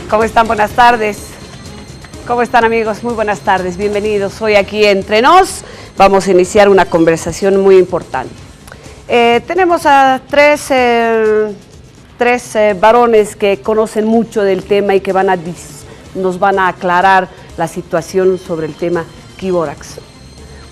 ¿Cómo están? Buenas tardes. ¿Cómo están, amigos? Muy buenas tardes, bienvenidos. Hoy aquí entre nos vamos a iniciar una conversación muy importante. Tenemos a tres varones que conocen mucho del tema y que nos van a aclarar la situación sobre el tema Quiborax.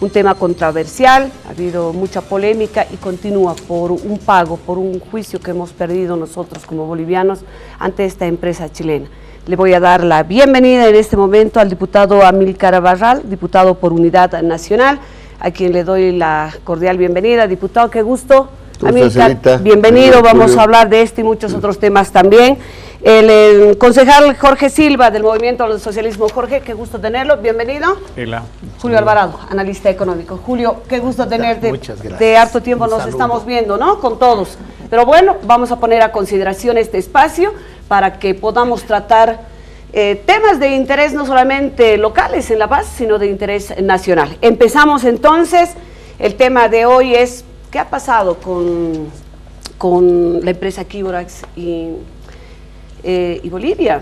Un tema controversial, ha habido mucha polémica y continúa por un pago, por un juicio que hemos perdido nosotros como bolivianos ante esta empresa chilena. Le voy a dar la bienvenida en este momento al diputado Amílcar Barral, diputado por Unidad Nacional, a quien le doy la cordial bienvenida. Diputado, qué gusto. Amílcar, bienvenido, vamos a hablar de este y muchos otros temas también. El concejal Jorge Silva del Movimiento del Socialismo. Jorge, qué gusto tenerlo, bienvenido. Hola. Julio Alvarado, analista económico. Julio, qué gusto tenerte. Muchas gracias. De harto tiempo nos estamos viendo, ¿no? Con todos. Pero bueno, vamos a poner a consideración este espacio para que podamos tratar temas de interés no solamente locales en La Paz, sino de interés nacional. Empezamos entonces, el tema de hoy es ¿qué ha pasado con la empresa Quiborax y Bolivia?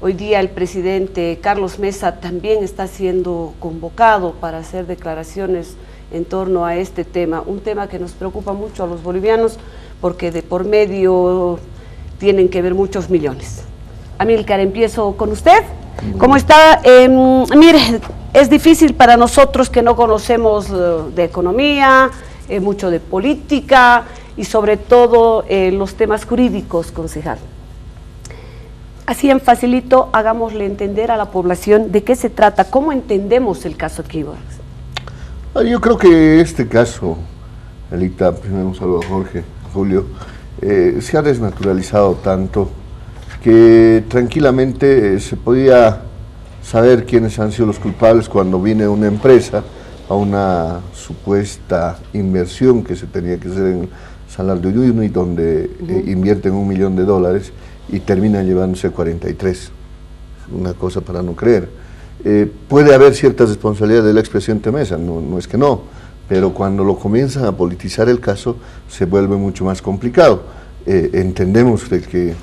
Hoy día el presidente Carlos Mesa también está siendo convocado para hacer declaraciones en torno a este tema, un tema que nos preocupa mucho a los bolivianos porque de por medio tienen que ver muchos millones. Amílcar, empiezo con usted. ¿Cómo está? Mire, es difícil para nosotros que no conocemos de economía, mucho de política y sobre todo los temas jurídicos, concejal. Así en facilito, hagámosle entender a la población de qué se trata, cómo entendemos el caso Quiborax. Yo creo que este caso, Elita, primero un saludo a Jorge, a Julio, se ha desnaturalizado tanto que tranquilamente se podía saber quiénes han sido los culpables cuando viene una empresa a una supuesta inversión que se tenía que hacer en Salar de Uyuni, donde invierten $1 millón y terminan llevándose 43. Una cosa para no creer. Puede haber ciertas responsabilidades del expresidente Mesa, no es que no, pero cuando lo comienzan a politizar el caso se vuelve mucho más complicado. Entendemos de que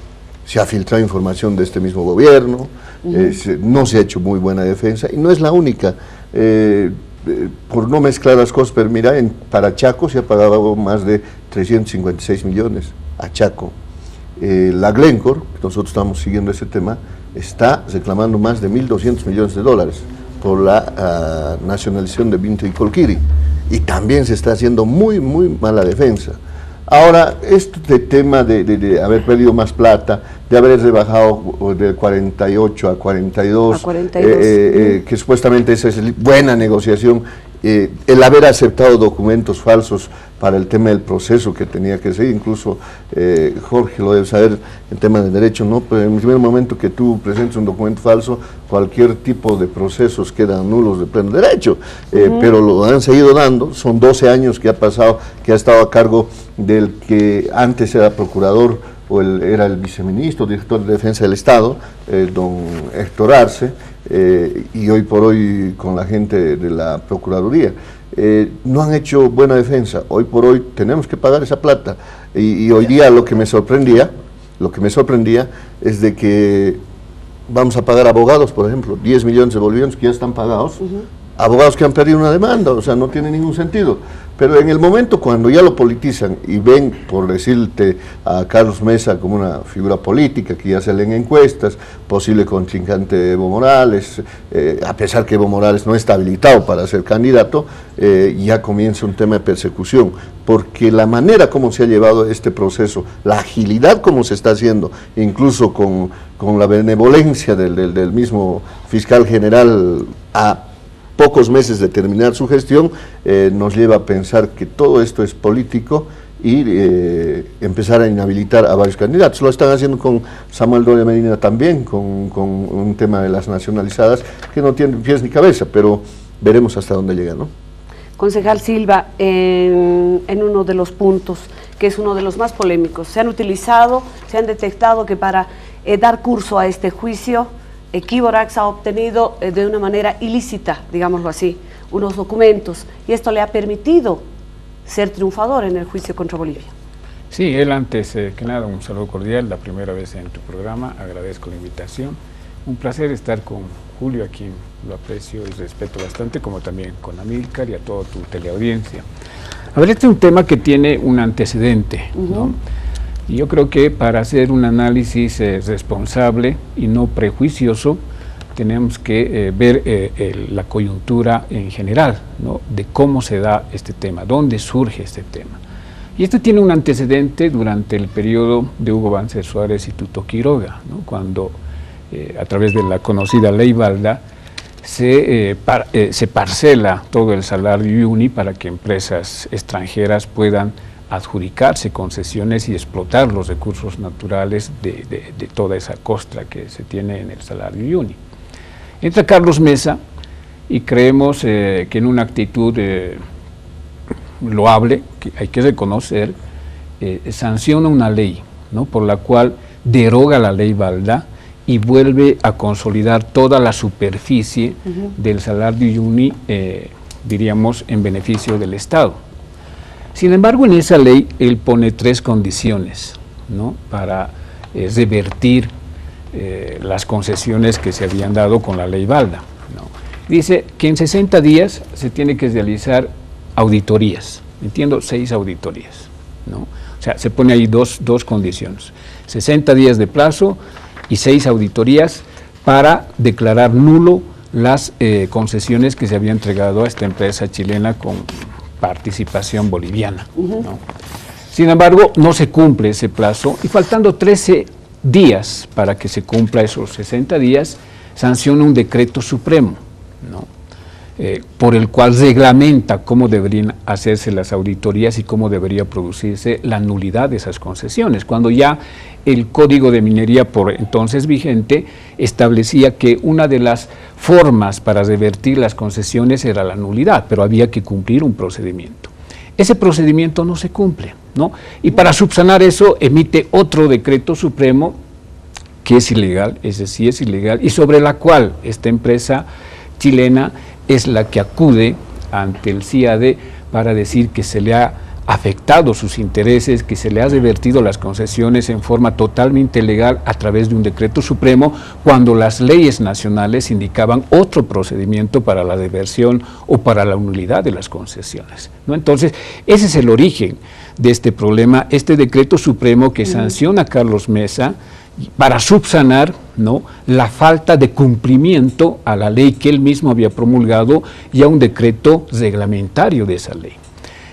se ha filtrado información de este mismo gobierno, no se ha hecho muy buena defensa y no es la única. Por no mezclar las cosas, pero mira, para Chaco se ha pagado más de 356 millones a Chaco. La Glencore, nosotros estamos siguiendo ese tema, está reclamando más de 1.200 millones de dólares por la nacionalización de Vinto y Colquiri, y también se está haciendo muy mala defensa. Ahora, este tema de haber perdido más plata, de haber rebajado de 48 a 42, que supuestamente esa es buena negociación, el haber aceptado documentos falsos para el tema del proceso que tenía que ser, incluso Jorge lo debe saber en tema de derecho, ¿no? Pero en el primer momento que tú presentes un documento falso, cualquier tipo de procesos quedan nulos de pleno derecho, pero lo han seguido dando. Son 12 años que ha pasado, que ha estado a cargo del que antes era procurador, o era el viceministro, director de Defensa del Estado, don Héctor Arce, y hoy por hoy con la gente de la Procuraduría. No han hecho buena defensa. Hoy por hoy tenemos que pagar esa plata, y hoy día lo que me sorprendía es de que vamos a pagar abogados, por ejemplo, 10 millones de bolivianos que ya están pagados, abogados que han perdido una demanda, o sea, no tiene ningún sentido. Pero en el momento cuando ya lo politizan y ven, por decirte, a Carlos Mesa como una figura política, que ya salen encuestas, posible contrincante de Evo Morales, a pesar que Evo Morales no está habilitado para ser candidato, ya comienza un tema de persecución, porque la manera como se ha llevado este proceso, la agilidad como se está haciendo, incluso con la benevolencia del mismo fiscal general a pocos meses de terminar su gestión, nos lleva a pensar que todo esto es político y empezar a inhabilitar a varios candidatos. Lo están haciendo con Samuel Doria Medina también, con un tema de las nacionalizadas que no tiene pies ni cabeza, pero veremos hasta dónde llega, ¿no? Concejal Silva, en uno de los puntos, que es uno de los más polémicos, se han detectado que para dar curso a este juicio, Quiborax ha obtenido de una manera ilícita, digámoslo así, unos documentos, y esto le ha permitido ser triunfador en el juicio contra Bolivia. Sí, él antes que nada un saludo cordial, la primera vez en tu programa, agradezco la invitación. Un placer estar con Julio, a quien lo aprecio y respeto bastante, como también con Amílcar y a toda tu teleaudiencia. A ver, este es un tema que tiene un antecedente, ¿no? Y yo creo que para hacer un análisis responsable y no prejuicioso, tenemos que ver la coyuntura en general, ¿no? De cómo se da este tema, dónde surge este tema. Y esto tiene un antecedente durante el periodo de Hugo Banzer Suárez y Tuto Quiroga, ¿no? Cuando a través de la conocida Ley Balda se parcela todo el salario Uyuni para que empresas extranjeras puedan adjudicarse concesiones y explotar los recursos naturales de toda esa costra que se tiene en el salario Uyuni. Entra Carlos Mesa y creemos que en una actitud loable, que hay que reconocer, sanciona una ley, ¿no? Por la cual deroga la Ley Balda y vuelve a consolidar toda la superficie del salario Uyuni, diríamos, en beneficio del Estado. Sin embargo, en esa ley él pone 3 condiciones, ¿no? Para revertir las concesiones que se habían dado con la Ley Balda, ¿no? Dice que en 60 días se tiene que realizar auditorías, entiendo, 6 auditorías, ¿no? O sea, se pone ahí dos condiciones, 60 días de plazo y 6 auditorías para declarar nulo las concesiones que se había entregado a esta empresa chilena con participación boliviana, ¿no? Sin embargo, no se cumple ese plazo y faltando 13 días para que se cumpla esos 60 días, sanciona un decreto supremo, ¿no? Por el cual reglamenta cómo deberían hacerse las auditorías y cómo debería producirse la nulidad de esas concesiones, cuando ya el Código de Minería por entonces vigente establecía que una de las formas para revertir las concesiones era la nulidad, pero había que cumplir un procedimiento. Ese procedimiento no se cumple, ¿no? Y para subsanar eso emite otro decreto supremo que es ilegal, ese sí es ilegal, y sobre la cual esta empresa chilena es la que acude ante el CIADE para decir que se le ha afectado sus intereses, que se le ha revertido las concesiones en forma totalmente ilegal a través de un decreto supremo, cuando las leyes nacionales indicaban otro procedimiento para la reversión o para la nulidad de las concesiones, ¿no? Entonces, ese es el origen de este problema, este decreto supremo que sanciona a Carlos Mesa para subsanar, ¿no?, la falta de cumplimiento a la ley que él mismo había promulgado y a un decreto reglamentario de esa ley.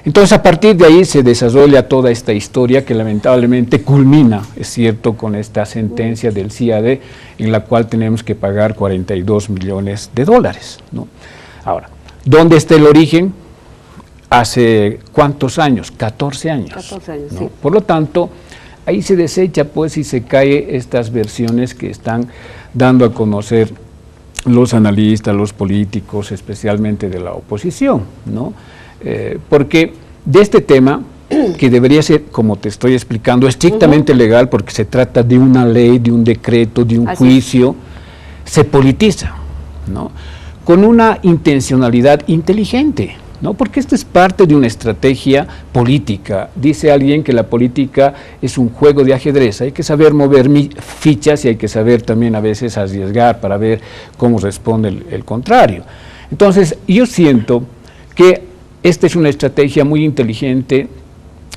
Entonces, a partir de ahí se desarrolla toda esta historia que lamentablemente culmina, es cierto, con esta sentencia del CIADE en la cual tenemos que pagar 42 millones de dólares, ¿no? Ahora, ¿dónde está el origen? ¿Hace cuántos años? 14 años. 14 años, ¿no? Sí. Por lo tanto, ahí se desecha, pues, y se cae estas versiones que están dando a conocer los analistas, los políticos, especialmente de la oposición, ¿no? Porque de este tema, que debería ser, como te estoy explicando, estrictamente legal, porque se trata de una ley, de un decreto, de un juicio, se politiza, ¿no? Con una intencionalidad inteligente, ¿no? Porque esto es parte de una estrategia política. Dice alguien que la política es un juego de ajedrez, hay que saber mover fichas y hay que saber también a veces arriesgar para ver cómo responde el contrario. Entonces, yo siento que esta es una estrategia muy inteligente,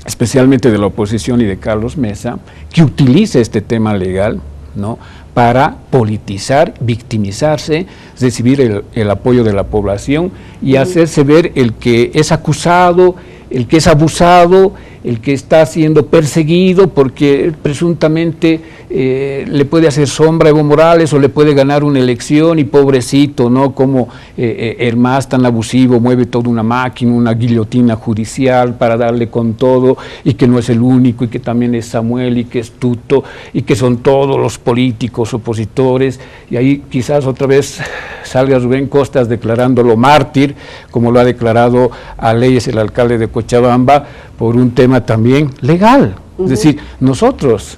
especialmente de la oposición y de Carlos Mesa, que utiliza este tema legal, ¿no?, para politizar, victimizarse, recibir el apoyo de la población y hacerse ver el que es acusado, el que es abusado, el que está siendo perseguido porque presuntamente le puede hacer sombra a Evo Morales o le puede ganar una elección y pobrecito, ¿no? Como el MAS tan abusivo mueve toda una máquina, una guillotina judicial para darle con todo y que no es el único y que también es Samuel y que es Tuto y que son todos los políticos opositores y ahí quizás otra vez salga Rubén Costas declarándolo mártir, como lo ha declarado a Leyes el alcalde de Cochabamba, por un tema también legal. Es decir, nosotros,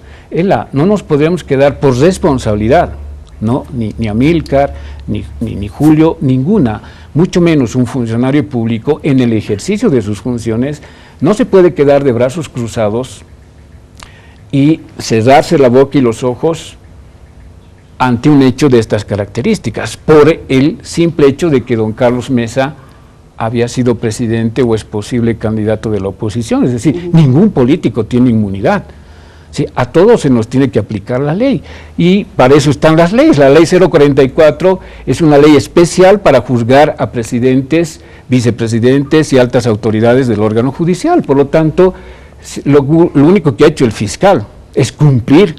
no nos podríamos quedar por responsabilidad, ¿no? Ni Amílcar, ni Julio, ninguna, mucho menos un funcionario público en el ejercicio de sus funciones, no se puede quedar de brazos cruzados y cerrarse la boca y los ojos ante un hecho de estas características, por el simple hecho de que don Carlos Mesa había sido presidente o es posible candidato de la oposición. Es decir, ningún político tiene inmunidad. ¿Sí? A todos se nos tiene que aplicar la ley, y para eso están las leyes. La ley 044 es una ley especial para juzgar a presidentes, vicepresidentes y altas autoridades del órgano judicial. Por lo tanto, lo único que ha hecho el fiscal es cumplir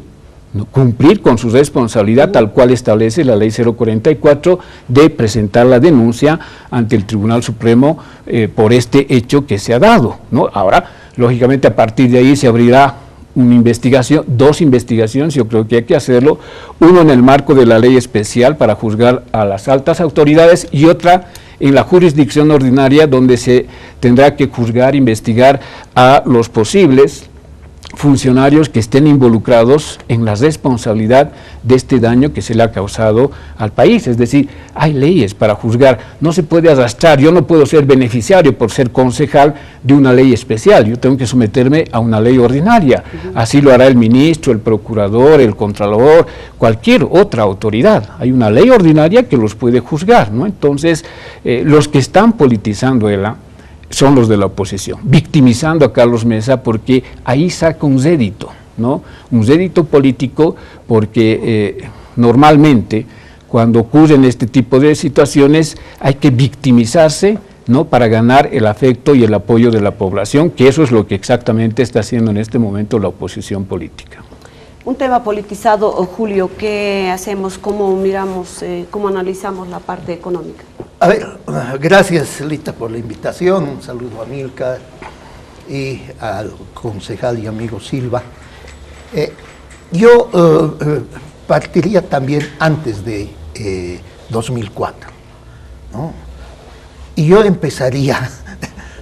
con su responsabilidad, tal cual establece la ley 044, de presentar la denuncia ante el Tribunal Supremo por este hecho que se ha dado, ¿no? Ahora, lógicamente, a partir de ahí se abrirá una investigación, dos investigaciones, yo creo que hay que hacerlo, uno en el marco de la ley especial para juzgar a las altas autoridades y otra en la jurisdicción ordinaria, donde se tendrá que juzgar, investigar a los posibles funcionarios que estén involucrados en la responsabilidad de este daño que se le ha causado al país. Es decir, hay leyes para juzgar, no se puede arrastrar. Yo no puedo ser beneficiario por ser concejal de una ley especial, yo tengo que someterme a una ley ordinaria. Así lo hará el ministro, el procurador, el contralor, cualquier otra autoridad. Hay una ley ordinaria que los puede juzgar, ¿no? Entonces, los que están politizando son los de la oposición, victimizando a Carlos Mesa, porque ahí saca un rédito, ¿no? Un rédito político, porque normalmente cuando ocurren este tipo de situaciones hay que victimizarse, ¿no? Para ganar el afecto y el apoyo de la población, que eso es lo que exactamente está haciendo en este momento la oposición política. Un tema politizado, Julio, ¿qué hacemos? ¿Cómo miramos, cómo analizamos la parte económica? A ver, gracias, Lita, por la invitación. Un saludo a Milka y al concejal y amigo Silva. Yo partiría también antes de 2004, ¿no? Y yo empezaría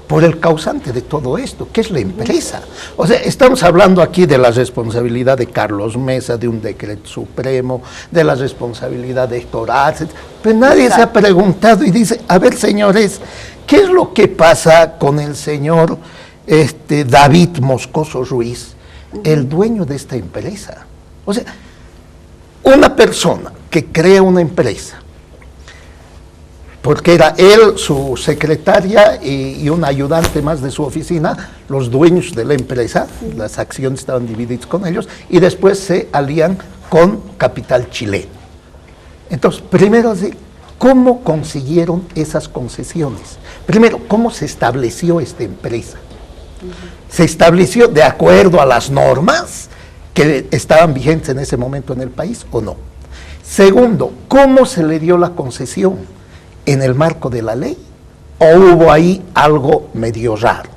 por el causante de todo esto, que es la empresa. O sea, estamos hablando aquí de la responsabilidad de Carlos Mesa, de un decreto supremo, de la responsabilidad de Héctor Arce, pero nadie se ha preguntado y dice, a ver, señores, ¿qué es lo que pasa con el señor David Moscoso Ruiz, el dueño de esta empresa? O sea, una persona que crea una empresa, porque era él, su secretaria y un ayudante más de su oficina, los dueños de la empresa, las acciones estaban divididas con ellos, y después se alían con capital chileno. Entonces, primero, ¿cómo consiguieron esas concesiones? Primero, ¿cómo se estableció esta empresa? ¿Se estableció de acuerdo a las normas que estaban vigentes en ese momento en el país o no? Segundo, ¿cómo se le dio la concesión? ¿En el marco de la ley? ¿O hubo ahí algo medio raro?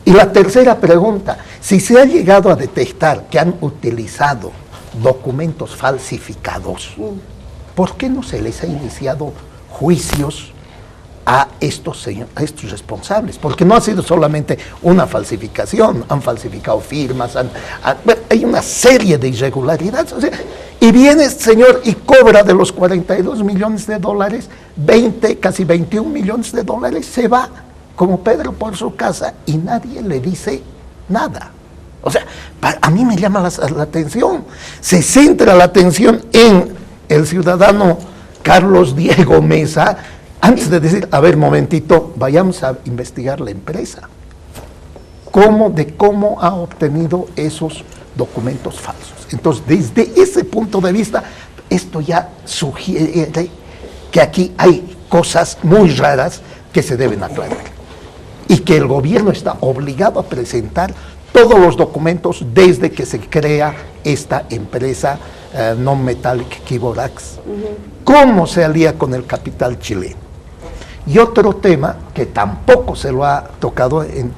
Y la tercera pregunta, si se ha llegado a detectar que han utilizado documentos falsificados, ¿por qué no se les ha iniciado juicios a estos responsables? Porque no ha sido solamente una falsificación, han falsificado firmas, hay una serie de irregularidades. O sea, y viene, señor, y cobra de los 42 millones de dólares, 20, casi 21 millones de dólares, se va como Pedro por su casa y nadie le dice nada. O sea, a mí me llama la atención, se centra la atención en el ciudadano Carlos Diego Mesa, antes de decir, a ver, momentito, vayamos a investigar la empresa. ¿Cómo ha obtenido esos documentos falsos? Entonces, desde ese punto de vista, esto ya sugiere que aquí hay cosas muy raras que se deben aclarar. Y que el gobierno está obligado a presentar todos los documentos desde que se crea esta empresa Non-Metallic Quiborax. ¿Cómo se alía con el capital chileno? Y otro tema que tampoco se lo ha tocado en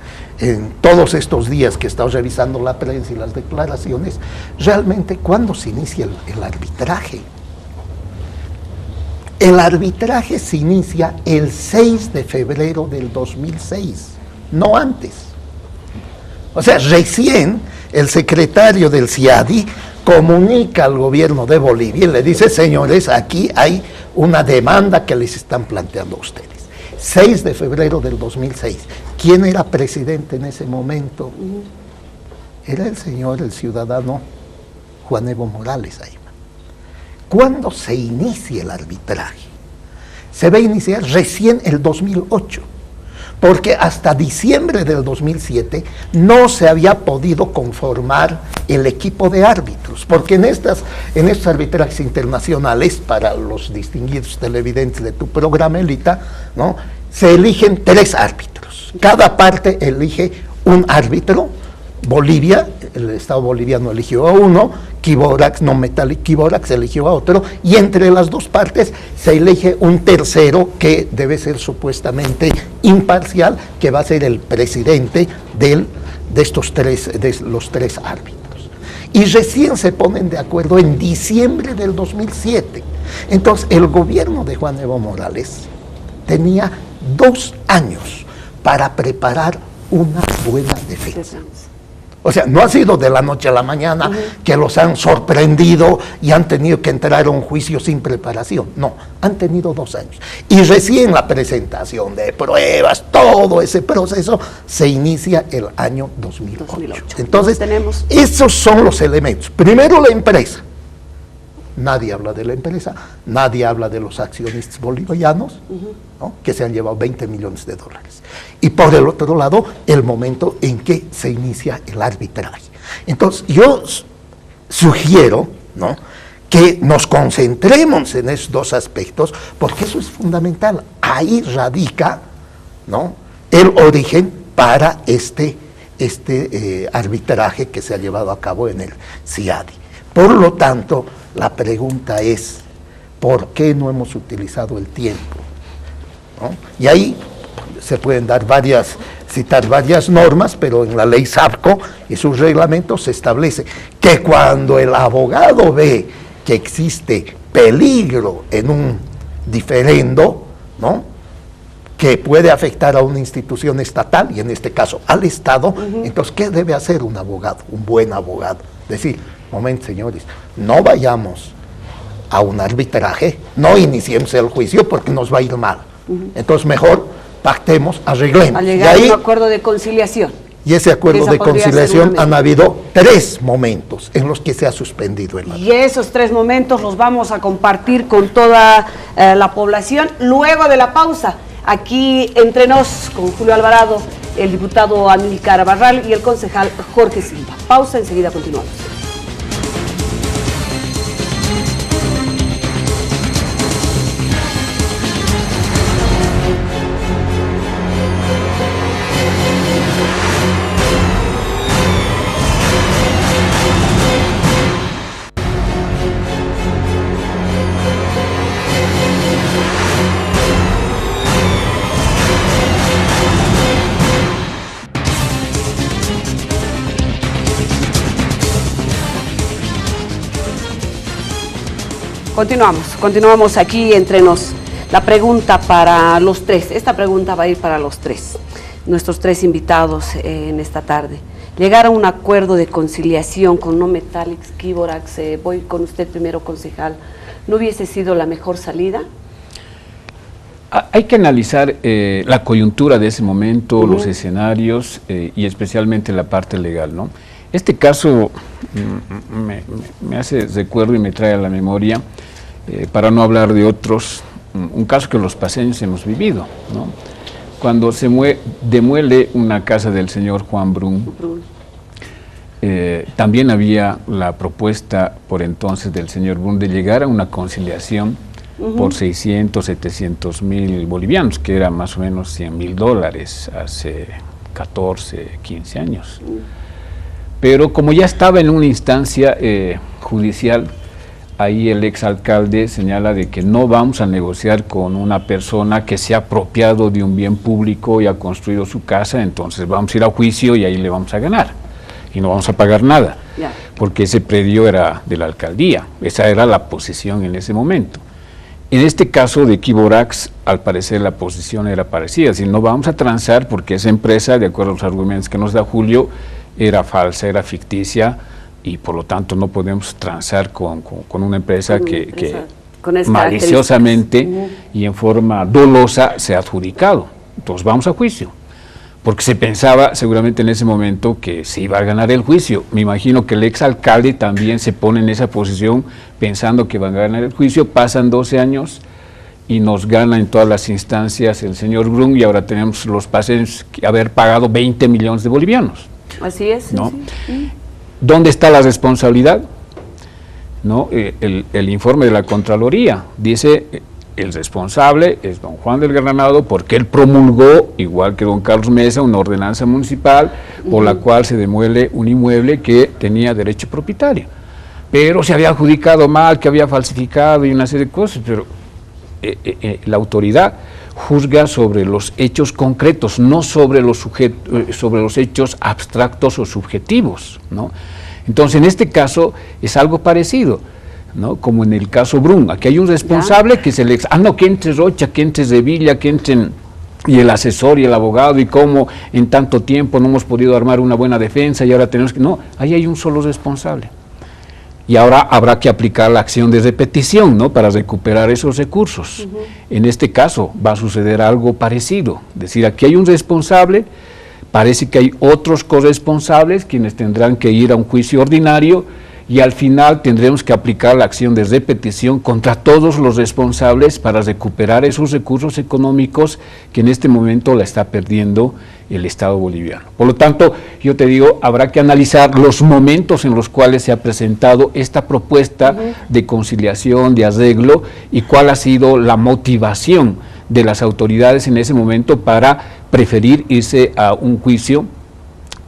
todos estos días que he estado revisando la prensa y las declaraciones, realmente, ¿cuándo se inicia el arbitraje? El arbitraje se inicia el 6 de febrero del 2006, no antes. O sea, recién el secretario del CIADI comunica al gobierno de Bolivia y le dice, señores, aquí hay una demanda que les están planteando a ustedes. 6 de febrero del 2006. ¿Quién era presidente en ese momento? era el señor, el ciudadano Juan Evo Morales ahí. ¿Cuándo se inicia el arbitraje? Se va a iniciar recién el 2008, porque hasta diciembre del 2007 no se había podido conformar el equipo de árbitros, porque en estos arbitrajes internacionales, para los distinguidos televidentes de tu programa, Elita, ¿no?, se eligen 3 árbitros. Cada parte elige un árbitro. Bolivia, el Estado boliviano eligió a uno, Quiborax, no Metallic Quiborax, eligió a otro, y entre las 2 partes se elige un tercero que debe ser supuestamente imparcial, que va a ser el presidente de los 3 árbitros. Y recién se ponen de acuerdo en diciembre del 2007. Entonces, el gobierno de Juan Evo Morales tenía 2 años para preparar una buena defensa. O sea, no ha sido de la noche a la mañana que los han sorprendido y han tenido que entrar a un juicio sin preparación. No, han tenido 2 años. Y recién la presentación de pruebas, todo ese proceso, se inicia el año 2008. Entonces, esos son los elementos. Primero, la empresa. Nadie habla de la empresa, nadie habla de los accionistas bolivianos, ¿no?, que se han llevado 20 millones de dólares. Y por el otro lado, el momento en que se inicia el arbitraje. Entonces, yo sugiero, ¿no?, que nos concentremos en esos 2 aspectos, porque eso es fundamental. Ahí radica, ¿no?, el origen para este arbitraje que se ha llevado a cabo en el CIADI. Por lo tanto, la pregunta es, ¿por qué no hemos utilizado el tiempo? ¿No? Y ahí se pueden citar varias normas, pero en la ley SAPCO y sus reglamentos se establece que cuando el abogado ve que existe peligro en un diferendo, ¿no?, que puede afectar a una institución estatal, y en este caso al Estado, entonces, ¿qué debe hacer un abogado, un buen abogado? Decir, momento, señores, no vayamos a un arbitraje, no iniciemos el juicio porque nos va a ir mal. Entonces, mejor pactemos, arreglemos. A llegar a un acuerdo de conciliación. Y ese acuerdo de conciliación han habido 3 momentos en los que se ha suspendido el arbitraje. Y esos 3 momentos los vamos a compartir con toda la población luego de la pausa. Aquí entre nos, con Julio Alvarado, el diputado Amílcar Barral y el concejal Jorge Silva. Pausa, enseguida continuamos. Continuamos aquí entre nos. La pregunta para los 3, esta pregunta va a ir para los 3, nuestros 3 invitados en esta tarde. Llegar a un acuerdo de conciliación con No Metallics, Quiborax, voy con usted primero, concejal, ¿no hubiese sido la mejor salida? Hay que analizar la coyuntura de ese momento, los escenarios y especialmente la parte legal, ¿no? Este caso me hace recuerdo y me trae a la memoria, para no hablar de otros, un caso que los paseños hemos vivido, ¿no? Cuando se demuele una casa del señor Juan Brun, también había la propuesta por entonces del señor Brun de llegar a una conciliación por 600, 700 mil bolivianos, que era más o menos 100 mil dólares hace 14, 15 años. Pero como ya estaba en una instancia judicial, ahí el exalcalde señala de que no vamos a negociar con una persona que se ha apropiado de un bien público y ha construido su casa, entonces vamos a ir a juicio y ahí le vamos a ganar y no vamos a pagar nada, porque ese predio era de la alcaldía, esa era la posición en ese momento. En este caso de Quiborax, al parecer la posición era parecida, es decir, no vamos a transar porque esa empresa, de acuerdo a los argumentos que nos da Julio, era falsa, era ficticia, y por lo tanto no podemos transar con una empresa que maliciosamente y en forma dolosa se ha adjudicado. Entonces vamos a juicio. porque se pensaba seguramente en ese momento que se iba a ganar el juicio. Me imagino que el exalcalde también se pone en esa posición pensando que van a ganar el juicio. Pasan 12 años y nos gana en todas las instancias el señor Brun, y ahora tenemos los pacientes que haber pagado 20 millones de bolivianos. Así es. ¿No? Sí. ¿Dónde está la responsabilidad? ¿No? El informe de la Contraloría dice: el responsable es don Juan del Granado, porque él promulgó, igual que don Carlos Mesa, una ordenanza municipal por la cual se demuele un inmueble que tenía derecho propietario. Pero se había adjudicado mal, que había falsificado y una serie de cosas, pero la autoridad juzga sobre los hechos concretos, no sobre los hechos abstractos o subjetivos, ¿no? Entonces, en este caso es algo parecido, ¿no? Como en el caso Brun. Aquí hay un responsable que se le... que entre Rocha, que entre Revilla, que entren... y el asesor y el abogado, y cómo en tanto tiempo no hemos podido armar una buena defensa y ahora tenemos que... No, ahí hay un solo responsable. Y ahora habrá que aplicar la acción de repetición, ¿no?, para recuperar esos recursos. En este caso va a suceder algo parecido. Es decir, aquí hay un responsable, parece que hay otros corresponsables quienes tendrán que ir a un juicio ordinario, y al final tendremos que aplicar la acción de repetición contra todos los responsables para recuperar esos recursos económicos que en este momento la está perdiendo el Estado boliviano. Por lo tanto, yo te digo, habrá que analizar los momentos en los cuales se ha presentado esta propuesta de conciliación, de arreglo, y cuál ha sido la motivación de las autoridades en ese momento para preferir irse a un juicio,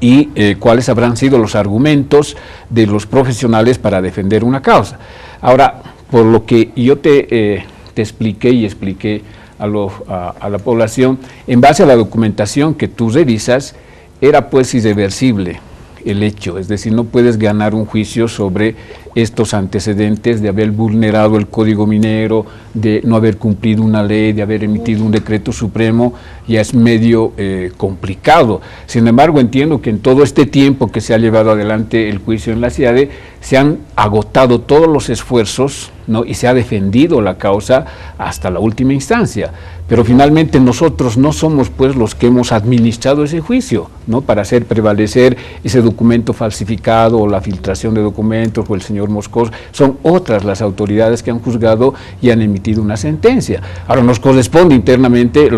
y cuáles habrán sido los argumentos de los profesionales para defender una causa. Ahora, por lo que yo te expliqué y expliqué a la población, en base a la documentación que tú revisas, era pues irreversible el hecho, es decir, no puedes ganar un juicio sobre estos antecedentes de haber vulnerado el Código Minero, de no haber cumplido una ley, de haber emitido un decreto supremo. Ya es medio complicado. Sin embargo, entiendo que en todo este tiempo que se ha llevado adelante el juicio en la CIADE, se han agotado todos los esfuerzos, ¿no?, y se ha defendido la causa hasta la última instancia. Pero finalmente nosotros no somos pues los que hemos administrado ese juicio, ¿no?, para hacer prevalecer ese documento falsificado o la filtración de documentos o el señor Moscoso. Son otras las autoridades que han juzgado y han emitido una sentencia. Ahora nos corresponde internamente,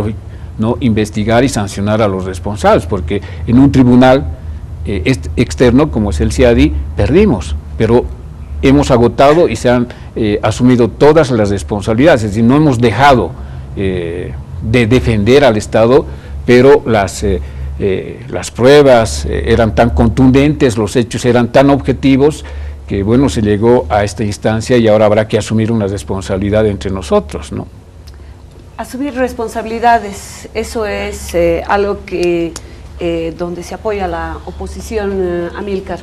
¿no?, investigar y sancionar a los responsables, porque en un tribunal externo como es el CIADI perdimos, pero hemos agotado y se han asumido todas las responsabilidades. Es decir, no hemos dejado de defender al Estado, pero las pruebas eran tan contundentes, los hechos eran tan objetivos, que bueno, se llegó a esta instancia y ahora habrá que asumir una responsabilidad entre nosotros, ¿no? Asumir responsabilidades, eso es algo que donde se apoya la oposición, Amílcar.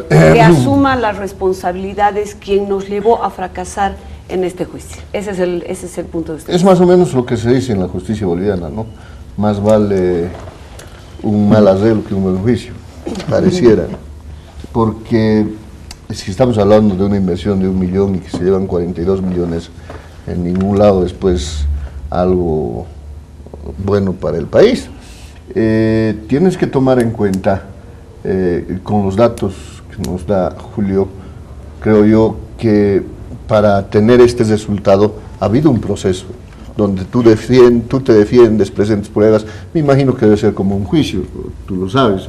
Que asuma las responsabilidades quien nos llevó a fracasar en este juicio. Ese es el punto de vista. Es más o menos lo que se dice en la justicia boliviana, ¿no? Más vale un mal arreglo que un buen juicio, pareciera. Porque si estamos hablando de una inversión de 1 millón y que se llevan 42 millones, en ningún lado después algo bueno para el país. Tienes que tomar en cuenta, con los datos que nos da Julio, creo yo que para tener este resultado ha habido un proceso donde tú te defiendes, presentes pruebas. Me imagino que debe ser como un juicio, tú lo sabes.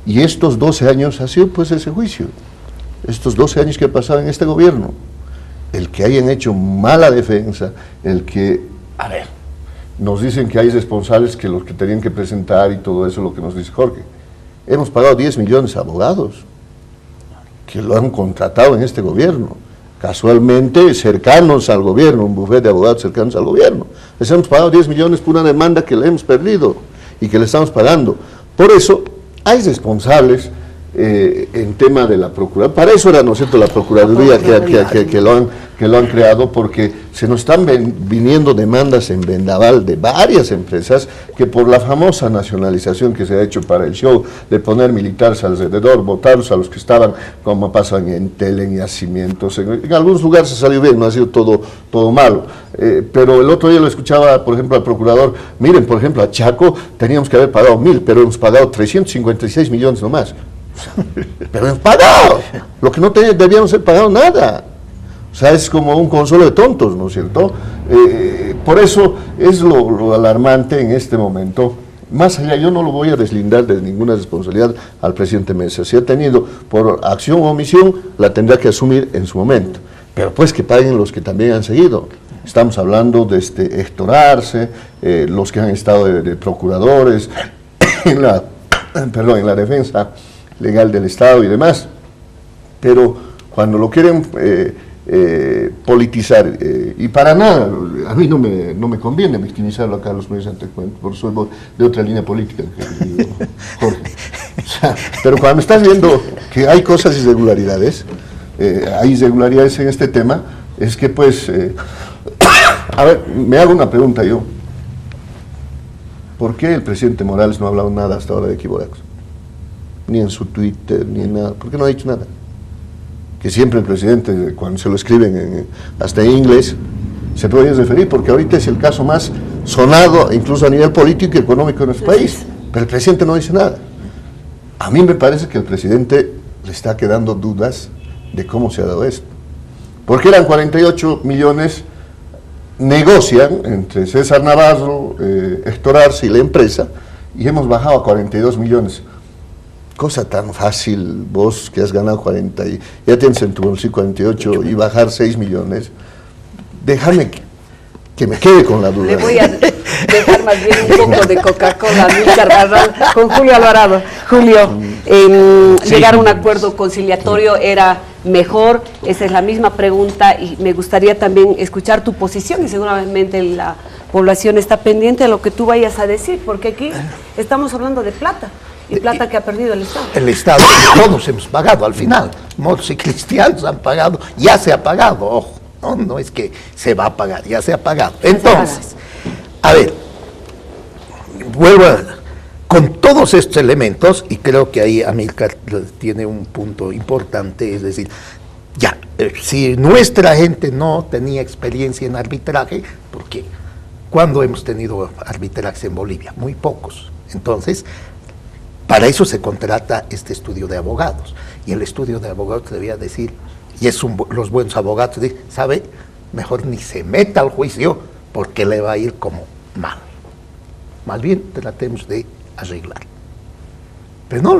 Y estos 12 años ha sido pues ese juicio, estos 12 años que ha pasado en este gobierno, el que hayan hecho mala defensa, el que, a ver, nos dicen que hay responsables que los que tenían que presentar y todo eso, lo que nos dice Jorge. Hemos pagado 10 millones a abogados que lo han contratado en este gobierno, casualmente cercanos al gobierno, un bufete de abogados cercanos al gobierno. Les hemos pagado 10 millones por una demanda que le hemos perdido y que le estamos pagando. Por eso hay responsables en tema de la Procuraduría. Para eso era, ¿no es cierto?, la Procuraduría que lo han creado, porque se nos están viniendo demandas en vendaval de varias empresas que por la famosa nacionalización que se ha hecho para el show de poner militares alrededor, votarlos a los que estaban, como pasan en Entel, en Yacimientos, en algunos lugares se salió bien, no ha sido todo malo. Pero el otro día lo escuchaba, por ejemplo, al procurador, miren, por ejemplo, a Chaco teníamos que haber pagado 1.000, pero hemos pagado 356 millones nomás. Pero hemos pagado lo que no debíamos haber pagado nada. O sea, es como un consuelo de tontos, ¿no es cierto? Por eso es lo alarmante en este momento. Más allá, yo no lo voy a deslindar de ninguna responsabilidad al presidente Mesa. Si ha tenido por acción o omisión, la tendrá que asumir en su momento. Pero pues que paguen los que también han seguido. Estamos hablando de Héctor Arce, los que han estado de procuradores en la defensa legal del Estado y demás. Pero cuando lo quieren politizar, y para nada, a mí no me conviene victimizarlo acá a los medios antecuentos, por eso de otra línea política, Jorge. O sea, pero cuando estás viendo que hay cosas irregularidades, hay irregularidades en este tema, es que pues, a ver, me hago una pregunta yo. ¿Por qué el presidente Morales no ha hablado nada hasta ahora de Equivorax? Ni en su Twitter, ni en nada. ¿Por qué no ha dicho nada? Que siempre el presidente, cuando se lo escriben hasta en inglés, se puede referir, porque ahorita es el caso más sonado, incluso a nivel político y económico de nuestro país. Pero el presidente no dice nada. A mí me parece que el presidente le está quedando dudas de cómo se ha dado esto. Porque eran 48 millones, negocian entre César Navarro, Héctor Arce y la empresa, y hemos bajado a 42 millones. Cosa tan fácil, vos que has ganado 40 y ya tienes en tu bolsillo 48 y bajar 6 millones, déjame que me quede con la duda. Le voy a dejar más bien un poco de Coca-Cola con Julio Alvarado. Julio, llegar a un acuerdo conciliatorio era mejor, esa es la misma pregunta y me gustaría también escuchar tu posición y seguramente la población está pendiente de lo que tú vayas a decir, porque aquí estamos hablando de plata. Y plata que ha perdido el Estado. El Estado, todos hemos pagado al final. Moros y cristianos han pagado, ya se ha pagado, ojo, no es que se va a pagar, ya se ha pagado. Entonces, a ver, con todos estos elementos, y creo que ahí Amílcar tiene un punto importante, es decir, si nuestra gente no tenía experiencia en arbitraje, porque ¿cuándo hemos tenido arbitrajes en Bolivia? Muy pocos. Entonces, para eso se contrata este estudio de abogados. Y el estudio de abogados debía decir, y los buenos abogados dicen, ¿sabe? Mejor ni se meta al juicio porque le va a ir como mal. Más bien tratemos de arreglar. Pero no,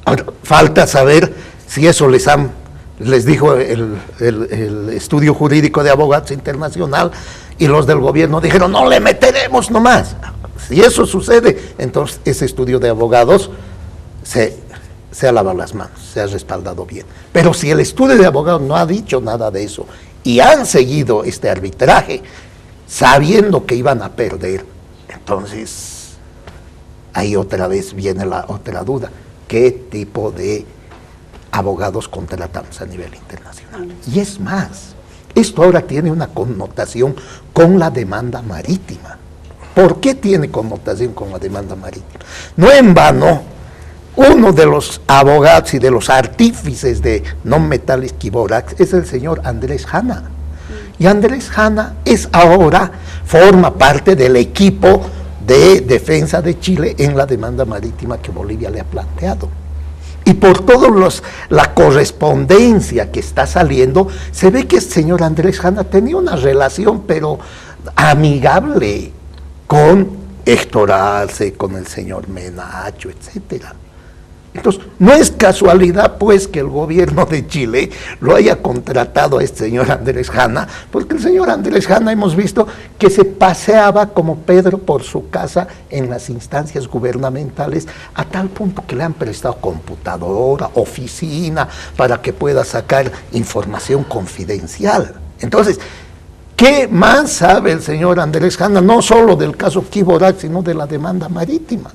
ahora, falta saber si eso les dijo el estudio jurídico de abogados internacional y los del gobierno dijeron, no le meteremos nomás. Si eso sucede, entonces ese estudio de abogados se ha lavado las manos, se ha respaldado bien. Pero si el estudio de abogados no ha dicho nada de eso y han seguido este arbitraje sabiendo que iban a perder, entonces ahí otra vez viene la otra duda. ¿Qué tipo de abogados contratamos a nivel internacional? Y es más, esto ahora tiene una connotación con la demanda marítima. ¿Por qué tiene connotación con la demanda marítima? No en vano, uno de los abogados y de los artífices de Non Metal Equivorax es el señor Andrés Hanna. Y Andrés Hanna forma parte del equipo de defensa de Chile en la demanda marítima que Bolivia le ha planteado. Y por toda la correspondencia que está saliendo, se ve que el señor Andrés Hanna tenía una relación, pero amigable, con Héctor Arce, con el señor Menacho, etcétera. Entonces, no es casualidad, pues, que el gobierno de Chile lo haya contratado a este señor Andrés Hanna, porque el señor Andrés Hanna hemos visto que se paseaba como Pedro por su casa en las instancias gubernamentales, a tal punto que le han prestado computadora, oficina, para que pueda sacar información confidencial. Entonces, ¿qué más sabe el señor Andrés Hanna, no solo del caso Equivorax, sino de la demanda marítima?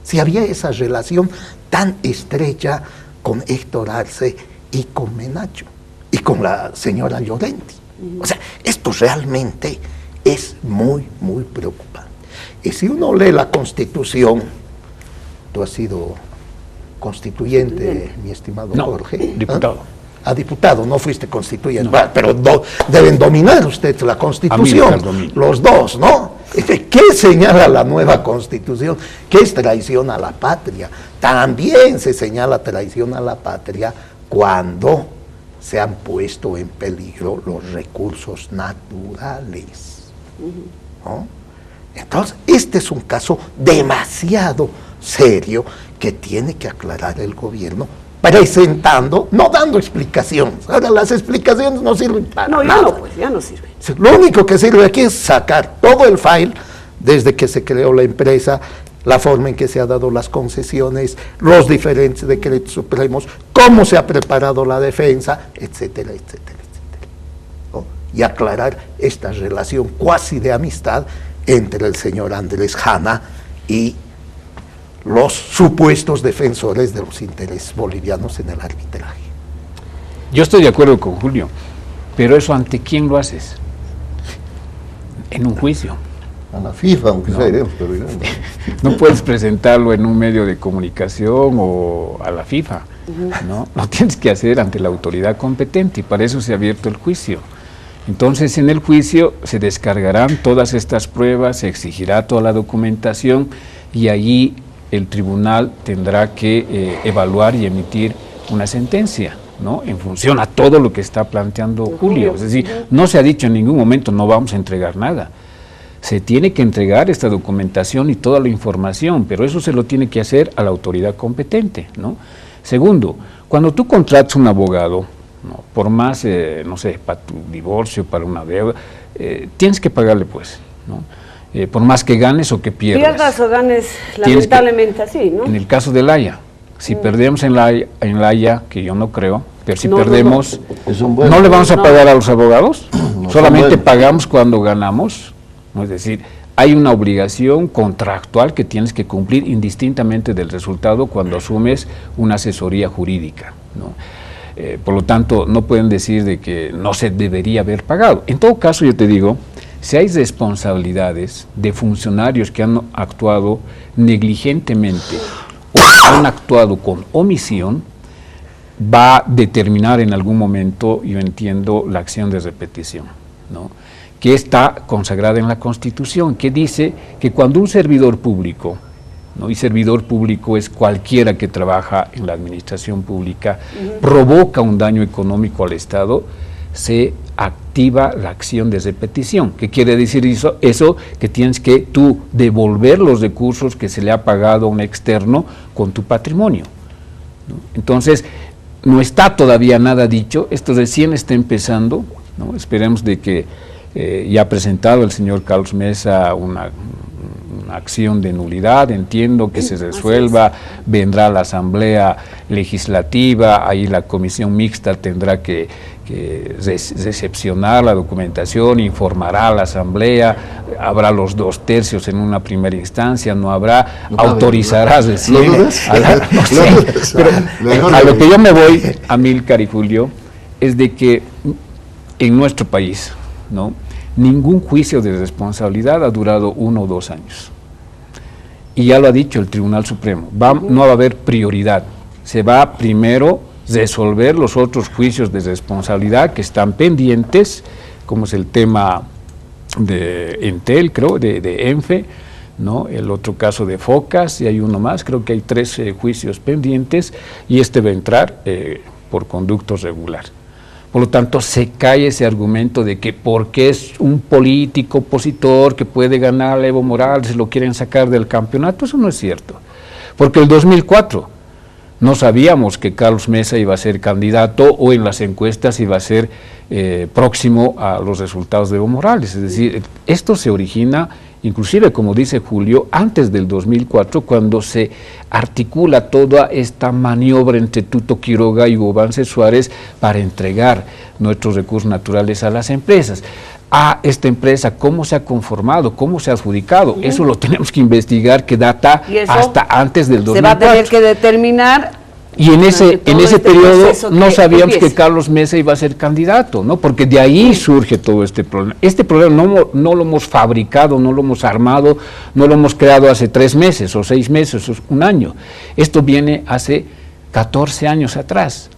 Si había esa relación tan estrecha con Héctor Arce y con Menacho y con la señora Llorenti. O sea, esto realmente es muy, muy preocupante. Y si uno lee la Constitución, tú has sido constituyente, mi estimado Jorge. Diputado. Diputado, no fuiste constituyente, pero deben dominar ustedes la Constitución, los dos, ¿no? ¿Qué señala la nueva Constitución? ¿Qué es traición a la patria? También se señala traición a la patria cuando se han puesto en peligro los recursos naturales, ¿no? Entonces, este es un caso demasiado serio que tiene que aclarar el gobierno, presentando, no dando explicaciones. Ahora las explicaciones no sirven para nada. Ya no sirven. Lo único que sirve aquí es sacar todo el file desde que se creó la empresa, la forma en que se han dado las concesiones, los diferentes decretos supremos, cómo se ha preparado la defensa, etcétera, etcétera, etcétera, ¿no? Y aclarar esta relación cuasi de amistad entre el señor Andrés Hanna y los supuestos defensores de los intereses bolivianos en el arbitraje. Yo estoy de acuerdo con Julio, pero eso ¿ante quién lo haces? En un juicio. A la FIFA, aunque sea iremos, pero iremos. No puedes presentarlo en un medio de comunicación o a la FIFA, ¿no? Lo tienes que hacer ante la autoridad competente y para eso se ha abierto el juicio. Entonces, en el juicio se descargarán todas estas pruebas, se exigirá toda la documentación y allí el tribunal tendrá que evaluar y emitir una sentencia, ¿no? En función a todo lo que está planteando Julio. Es decir, no se ha dicho en ningún momento no vamos a entregar nada. Se tiene que entregar esta documentación y toda la información, pero eso se lo tiene que hacer a la autoridad competente, ¿no? Segundo, cuando tú contratas un abogado, ¿no? Por más, no sé, para tu divorcio, para una deuda, tienes que pagarle, pues, ¿no? Por más que ganes o que pierdas. Pierdas o ganes, lamentablemente así, ¿no? En el caso del Haya, si perdemos en la Haya, que yo no creo, pero si perdemos, ¿no le vamos a pagar a los abogados? Solamente pagamos cuando ganamos, ¿no? Es decir, hay una obligación contractual que tienes que cumplir indistintamente del resultado cuando asumes una asesoría jurídica, ¿no? Por lo tanto, no pueden decir de que no se debería haber pagado. En todo caso, yo te digo, si hay responsabilidades de funcionarios que han actuado negligentemente o han actuado con omisión, va a determinar en algún momento, yo entiendo, la acción de repetición, ¿no? Que está consagrada en la Constitución, que dice que cuando un servidor público, ¿no? Y servidor público es cualquiera que trabaja en la administración pública, provoca un daño económico al Estado, se activa la acción de repetición. ¿Qué quiere decir eso? Eso que tienes que tú devolver los recursos que se le ha pagado a un externo con tu patrimonio, ¿no? Entonces, no está todavía nada dicho, esto recién está empezando, ¿no? Esperemos de que ya ha presentado el señor Carlos Mesa una acción de nulidad, entiendo que se resuelva, vendrá a la Asamblea Legislativa, ahí la comisión mixta tendrá que recepcionar la documentación, informará a la Asamblea, habrá los 2/3 en una primera instancia, no habrá, autorizará recién, pero a lo que yo me voy, Amílcar y Julio, es de que en nuestro país, ¿no? Ningún juicio de responsabilidad ha durado 1 o 2 años. Y ya lo ha dicho el Tribunal Supremo, no va a haber prioridad. Se va primero resolver los otros juicios de responsabilidad que están pendientes, como es el tema de Entel, creo, de ENFE, ¿no? El otro caso de Focas, y hay uno más, creo que hay 3 juicios pendientes, y este va a entrar por conducto regular. Por lo tanto, se cae ese argumento de que porque es un político opositor que puede ganar a Evo Morales, lo quieren sacar del campeonato. Eso no es cierto. Porque el 2004 no sabíamos que Carlos Mesa iba a ser candidato o en las encuestas iba a ser próximo a los resultados de Evo Morales. Es decir, esto se origina inclusive como dice Julio, antes del 2004, cuando se articula toda esta maniobra entre Tuto Quiroga y Hugo Banzer Suárez para entregar nuestros recursos naturales a las empresas. A esta empresa, cómo se ha conformado, cómo se ha adjudicado, eso lo tenemos que investigar, que data hasta antes del 2004. Se va a tener que determinar. Y en ese periodo no sabíamos que Carlos Mesa iba a ser candidato, ¿no? Porque de ahí surge todo este problema. Este problema no lo hemos fabricado, no lo hemos armado, no lo hemos creado hace 3 meses o 6 meses o 1 año. Esto viene hace 14 años atrás,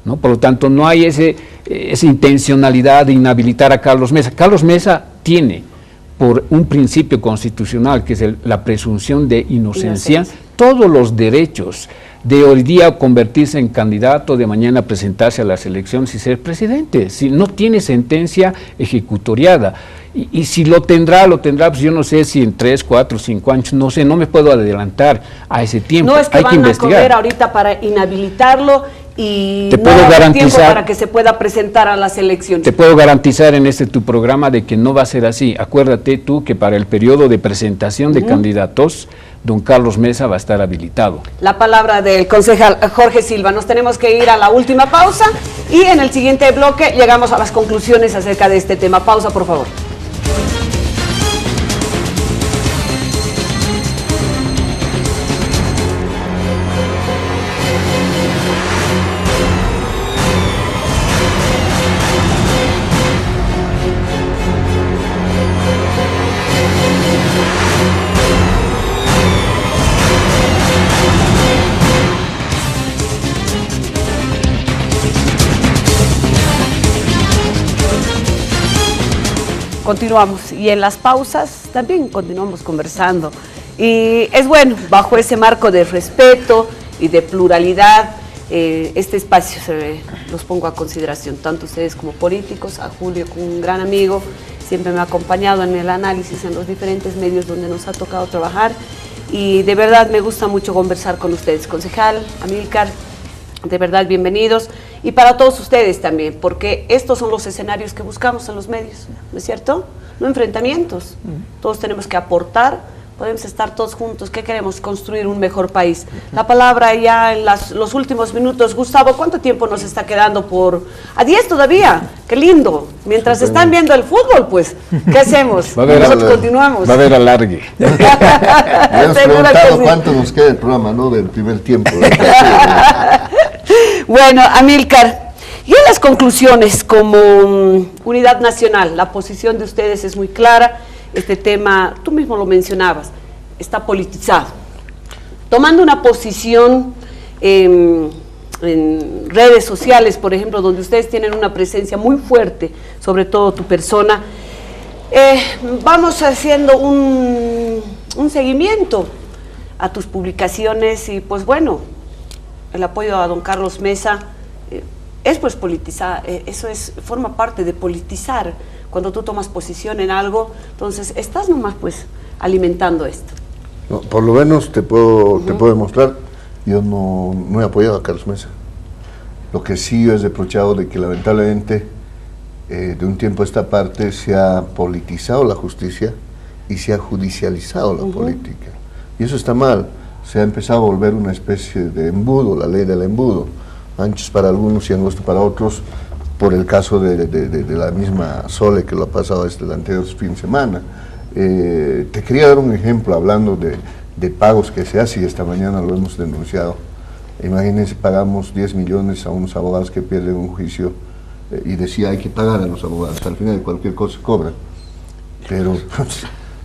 ¿no? Por lo tanto, no hay esa intencionalidad de inhabilitar a Carlos Mesa. Carlos Mesa tiene, por un principio constitucional, que es la presunción de inocencia, todos los derechos de hoy día convertirse en candidato, de mañana presentarse a las elecciones y ser presidente. Si no tiene sentencia ejecutoriada, y si lo tendrá, pues yo no sé si en 3, 4, 5 años, no sé, no me puedo adelantar a ese tiempo. No es que hay van que investigar. A correr ahorita para inhabilitarlo y te puedo garantizar tiempo para que se pueda presentar a las elecciones. Te puedo garantizar en tu programa de que no va a ser así. Acuérdate tú que para el periodo de presentación de candidatos, don Carlos Mesa va a estar habilitado. La palabra del concejal Jorge Silva. Nos tenemos que ir a la última pausa y en el siguiente bloque llegamos a las conclusiones acerca de este tema. Pausa, por favor. Continuamos y en las pausas también continuamos conversando y es bueno, bajo ese marco de respeto y de pluralidad, este espacio los pongo a consideración, tanto ustedes como políticos, a Julio como un gran amigo, siempre me ha acompañado en el análisis en los diferentes medios donde nos ha tocado trabajar y de verdad me gusta mucho conversar con ustedes, concejal, Amílcar, de verdad bienvenidos. Y para todos ustedes también, porque estos son los escenarios que buscamos en los medios, ¿no es cierto? No enfrentamientos, todos tenemos que aportar, podemos estar todos juntos, ¿qué queremos? Construir un mejor país. La palabra ya en los últimos minutos. Gustavo, ¿cuánto tiempo nos está quedando a 10 todavía? ¡Qué lindo! Mientras están viendo el fútbol, pues, ¿qué hacemos? Nosotros continuamos. Va a haber alargue. Me has preguntado cuánto nos queda el programa, ¿no? Del primer tiempo. Bueno, Amílcar, y en las conclusiones como Unidad Nacional, la posición de ustedes es muy clara, este tema, tú mismo lo mencionabas, está politizado. Tomando una posición en redes sociales, por ejemplo, donde ustedes tienen una presencia muy fuerte, sobre todo tu persona, vamos haciendo un seguimiento a tus publicaciones y pues bueno, el apoyo a don Carlos Mesa es pues politizar, forma parte de politizar. Cuando tú tomas posición en algo, entonces estás nomás pues alimentando esto. No, por lo menos te puedo demostrar, yo no he apoyado a Carlos Mesa. Lo que sí es reprochado de que lamentablemente de un tiempo a esta parte se ha politizado la justicia y se ha judicializado la política. Y eso está mal. Se ha empezado a volver una especie de embudo, la ley del embudo, anchos para algunos y angosto para otros, por el caso de la misma Sole que lo ha pasado el anterior fin de semana. Te quería dar un ejemplo hablando de pagos que se hace y esta mañana lo hemos denunciado. Imagínense, pagamos 10 millones a unos abogados que pierden un juicio y decía hay que pagar a los abogados, al final de cualquier cosa cobran. Pero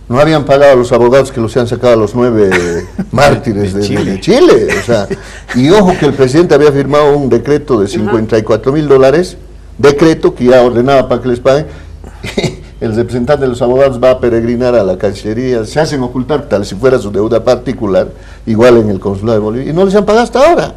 no habían pagado a los abogados que los han sacado a los 9 mártires de Chile. O sea, y ojo que el presidente había firmado un decreto de $54,000, decreto que ya ordenaba para que les paguen. El representante de los abogados va a peregrinar a la Cancillería, se hacen ocultar tal si fuera su deuda particular, igual en el Consulado de Bolivia, y no les han pagado hasta ahora.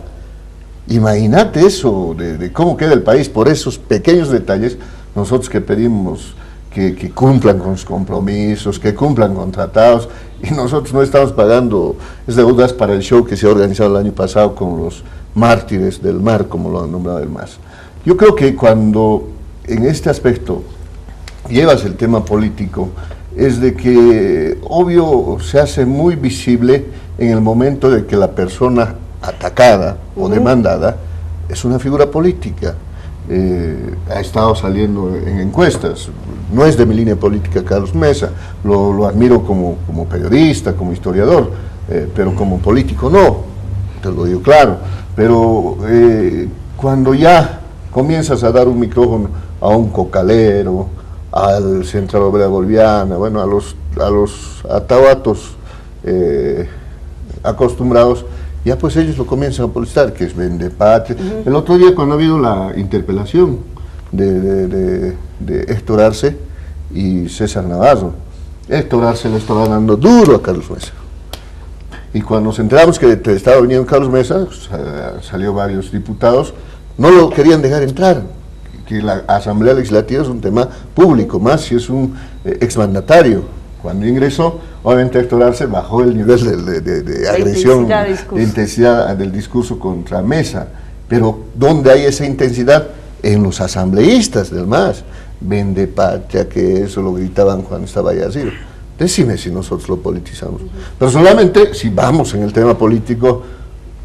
Imagínate eso, de cómo queda el país por esos pequeños detalles. Nosotros que pedimos que cumplan con sus compromisos, que cumplan con tratados, y nosotros no estamos pagando deudas para el show que se ha organizado el año pasado con los mártires del mar, como lo han nombrado el MAS. Yo creo que cuando en este aspecto llevas el tema político, es de que, obvio, se hace muy visible en el momento de que la persona atacada o demandada es una figura política. Ha estado saliendo en encuestas, no es de mi línea política Carlos Mesa, lo admiro como periodista, como historiador, pero como político no, te lo digo claro, pero cuando ya comienzas a dar un micrófono a un cocalero, al Central Obrera Boliviana, bueno, a los atahuatos acostumbrados, ya pues ellos lo comienzan a publicitar, que es vendepatria. El otro día cuando ha habido la interpelación de Héctor Arce y César Navarro, Héctor Arce le estaba dando duro a Carlos Mesa. Y cuando nos enteramos que estaba viniendo Carlos Mesa, salió varios diputados, no lo querían dejar entrar, que la Asamblea Legislativa es un tema público, más si es un exmandatario. Cuando ingresó, obviamente Héctor Arce bajó el nivel de agresión, de intensidad del discurso contra Mesa, pero ¿dónde hay esa intensidad? En los asambleístas del MAS. Vende patria, que eso lo gritaban cuando estaba allá arriba. Decime si nosotros lo politizamos. Personalmente, si vamos en el tema político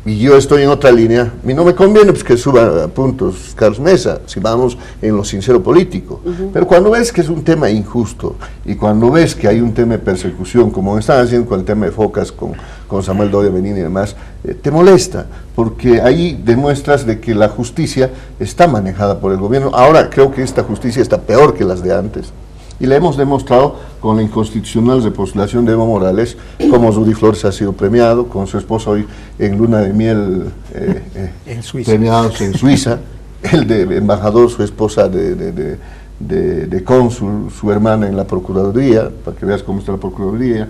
y yo estoy en otra línea, y no me conviene pues, que suba puntos Carlos Mesa, si vamos en lo sincero político. Pero cuando ves que es un tema injusto y cuando ves que hay un tema de persecución, como están haciendo con el tema de Focas, con Samuel Doria Benín y demás, te molesta, porque ahí demuestras de que la justicia está manejada por el gobierno. Ahora creo que esta justicia está peor que las de antes. Y le hemos demostrado con la inconstitucional repostulación de Evo Morales, como Rudy Flores ha sido premiado, con su esposa hoy en luna de miel en Suiza. Premiados en Suiza, el de embajador, su esposa de cónsul, su hermana en la Procuraduría, para que veas cómo está la Procuraduría,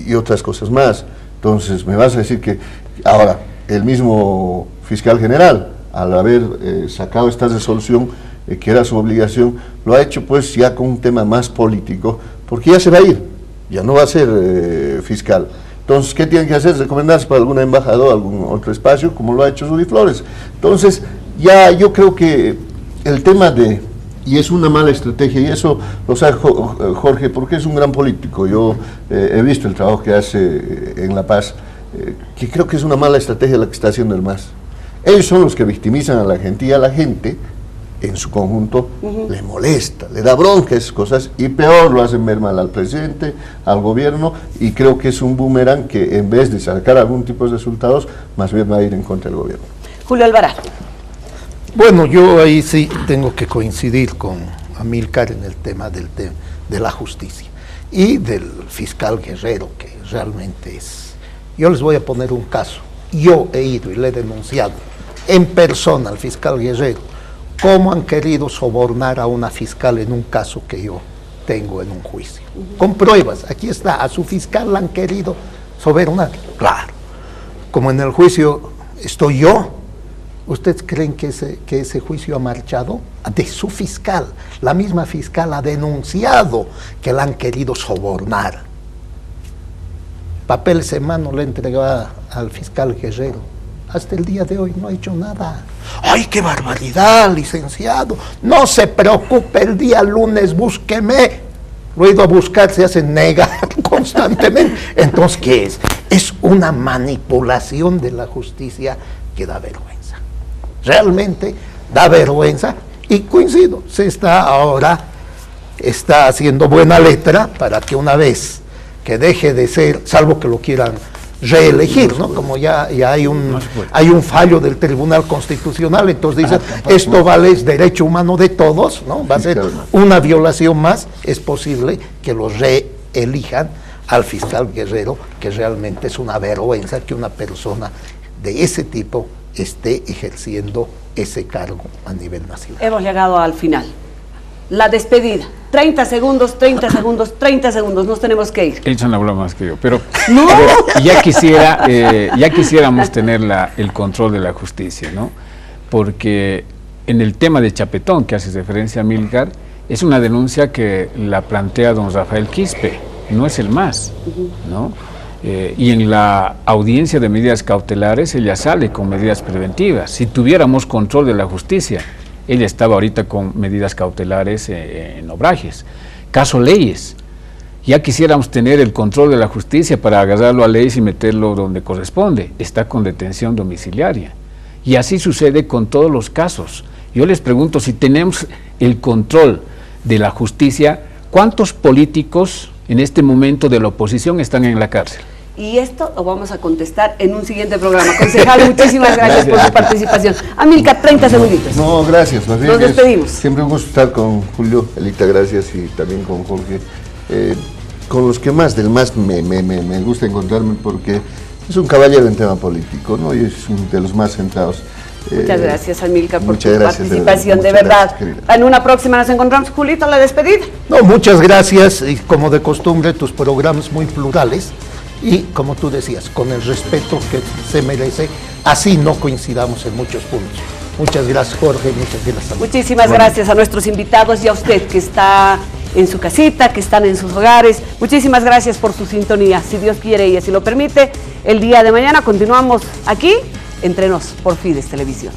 y otras cosas más. Entonces, me vas a decir que ahora, el mismo fiscal general, al haber sacado esta resolución, que era su obligación, lo ha hecho pues ya con un tema más político, porque ya se va a ir, ya no va a ser fiscal. Entonces, ¿qué tienen que hacer? Recomendarse para alguna embajadora, algún otro espacio, como lo ha hecho Rudy Flores. Entonces, ya yo creo que el tema y es una mala estrategia, y eso lo sabe Jorge, porque es un gran político. Yo he visto el trabajo que hace en La Paz, que creo que es una mala estrategia la que está haciendo el MAS. Ellos son los que victimizan a la gente, y a la gente en su conjunto le molesta, le da bronca esas cosas, y peor, lo hacen ver mal al presidente, al gobierno, y creo que es un boomerang que en vez de sacar algún tipo de resultados, más bien va a ir en contra del gobierno. Julio Alvarado. Bueno, yo ahí sí tengo que coincidir con Amílcar en el tema de la justicia y del fiscal Guerrero, que realmente es... Yo les voy a poner un caso. Yo he ido y le he denunciado en persona al fiscal Guerrero cómo han querido sobornar a una fiscal en un caso que yo tengo en un juicio. Con pruebas, aquí está, a su fiscal la han querido sobornar. Claro, como en el juicio estoy yo, ¿ustedes creen que ese juicio ha marchado? De su fiscal. La misma fiscal ha denunciado que la han querido sobornar. Papeles en mano le entregó al fiscal Guerrero. Hasta el día de hoy no ha hecho nada. ¡Ay, qué barbaridad, licenciado! No se preocupe, el día lunes búsqueme. Lo he ido a buscar, se hace negar constantemente. Entonces, ¿qué es? Es una manipulación de la justicia que da vergüenza. Realmente da vergüenza, y coincido, se está haciendo buena letra para que una vez que deje de ser, salvo que lo quieran reelegir, ¿no? Como ya hay un fallo del Tribunal Constitucional, entonces dicen, esto vale, es derecho humano de todos, ¿no? Va a ser una violación más, es posible que lo reelijan al fiscal Guerrero, que realmente es una vergüenza que una persona de ese tipo esté ejerciendo ese cargo a nivel nacional. Hemos llegado al final. La despedida. 30 segundos, 30 segundos, 30 segundos, nos tenemos que ir. Ellos han hablado más que yo, pero ¡no! A ver, ya quisiéramos tener el control de la justicia, ¿no? Porque en el tema de Chapetón, que hace referencia a Amílcar, es una denuncia que la plantea don Rafael Quispe, no es el MAS, ¿no? Y en la audiencia de medidas cautelares ella sale con medidas preventivas. Si tuviéramos control de la justicia, ella estaba ahorita con medidas cautelares en Obrajes. caso Leyes. Ya quisiéramos tener el control de la justicia para agarrarlo a Leyes y meterlo donde corresponde. Está con detención domiciliaria. Y así sucede con todos los casos. Yo les pregunto, si tenemos el control de la justicia, ¿cuántos políticos en este momento de la oposición están en la cárcel? Y esto lo vamos a contestar en un siguiente programa. Concejal, muchísimas gracias por su participación. Amílcar, 30 segunditos. No, gracias. Más bien nos despedimos. Siempre un gusto estar con Julio, Elita, gracias, y también con Jorge. Con los que más me gusta encontrarme, porque es un caballero en tema político, ¿no? Y es de los más centrados. Muchas gracias, Amílcar, por tu participación, de verdad. En una próxima nos encontramos. Julito, la despedida. No, muchas gracias, y como de costumbre, tus programas muy plurales, y como tú decías, con el respeto que se merece, así no coincidamos en muchos puntos. Muchas gracias, Jorge, muchas gracias. Muchísimas gracias a nuestros invitados y a usted que está en su casita, que están en sus hogares. Muchísimas gracias por su sintonía. Si Dios quiere y así lo permite, el día de mañana continuamos aquí, Entre Nos, por Fides Televisión.